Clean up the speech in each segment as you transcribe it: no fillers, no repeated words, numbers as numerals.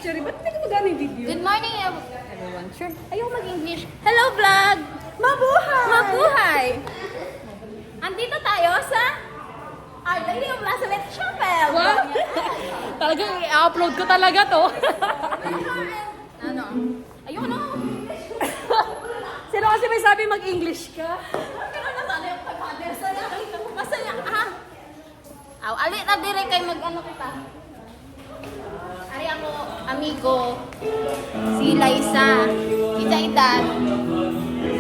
picture. Ba't hindi ka magana yung video? Good morning, everyone. Sure. Ayaw mag-English. Hello, vlog! Mabuhay! Mabuhay! Andito tayo sa Our Lady of Lazaret Chapel. Wow! Talagang i-upload ko talaga to. Ano? Ayoko na. Sino kasi may sabi mag-English ka? Pero nasana yung pag-father. Masaya. Aw, ali na dire kay mag-ano kita. Ari ako, amigo. Si Liza. Kita edad.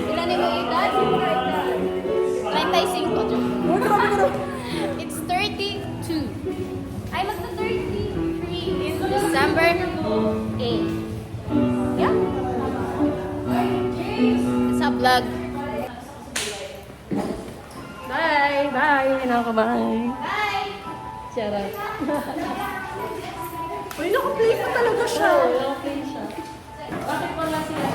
Ilan ni mo edad? 35. It's 32. Ay, magta-33 in December 8. Yeah? It's a vlog. Bye! Bye! Ano ka bye? Bye! Charot. Uy, naka-play pa talaga siya. Okay siya. Bakit wala sila?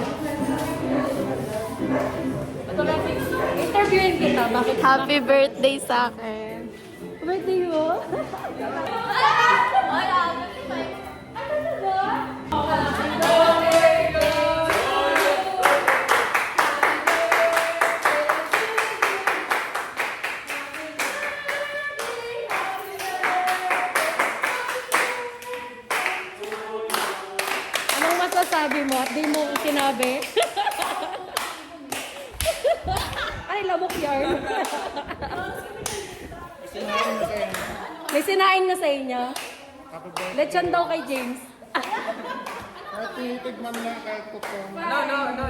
Ito lang, interviewin kita. Bakit? Happy birthday sa akin. Birthday mo? Anong masasabi mo at di mo sinabi? Ay, lamok yarn. May sinaing na sa inyo. Lechon daw kay James. At titigman lang kahit kukong. No,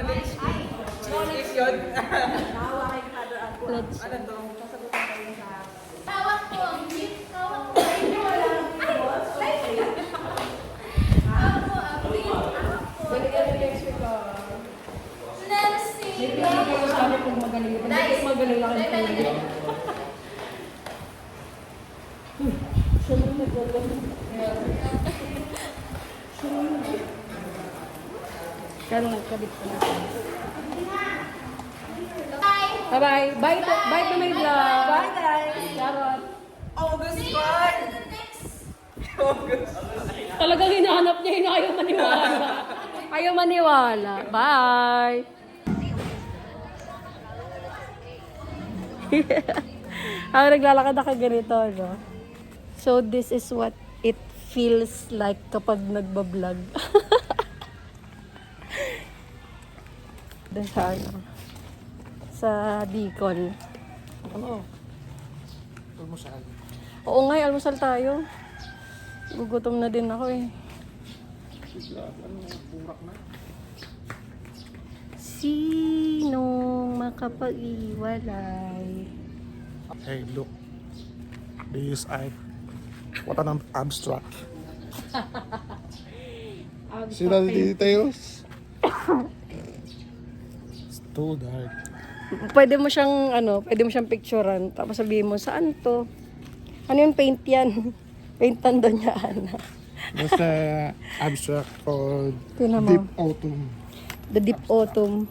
this yun. Lechon. Ano to? Tawag ko. Tawag ko. Let's see. Sabi kong magaling. Magaling lang ang pangalaman. Kaya nagkabit ko na. Bye. Bye-bye. Bye to my vlog. Bye, guys. Charot. August 1. August. Talagang hinahanap niya yun. Ayaw maniwala. Ayaw maniwala. Bye. Naglalakad ako ganito, no? So, this is what it feels like kapag nagbablog. Doon sa ano? Sa Bicol. Ano? Almusal. Oo nga, almusal tayo. Gugutom na din ako eh. Burak na. Sinong makapag-iwalay? Hey, look. This what an abstract. See the details? It's too dark. Pwede mo siyang picturean. Tapos sabihin mo, saan to? Ano yung paint yan? Paintan doon niya, Ana. There's a abstract called Tingnan mo. Deep Autumn. The Deep Autumn.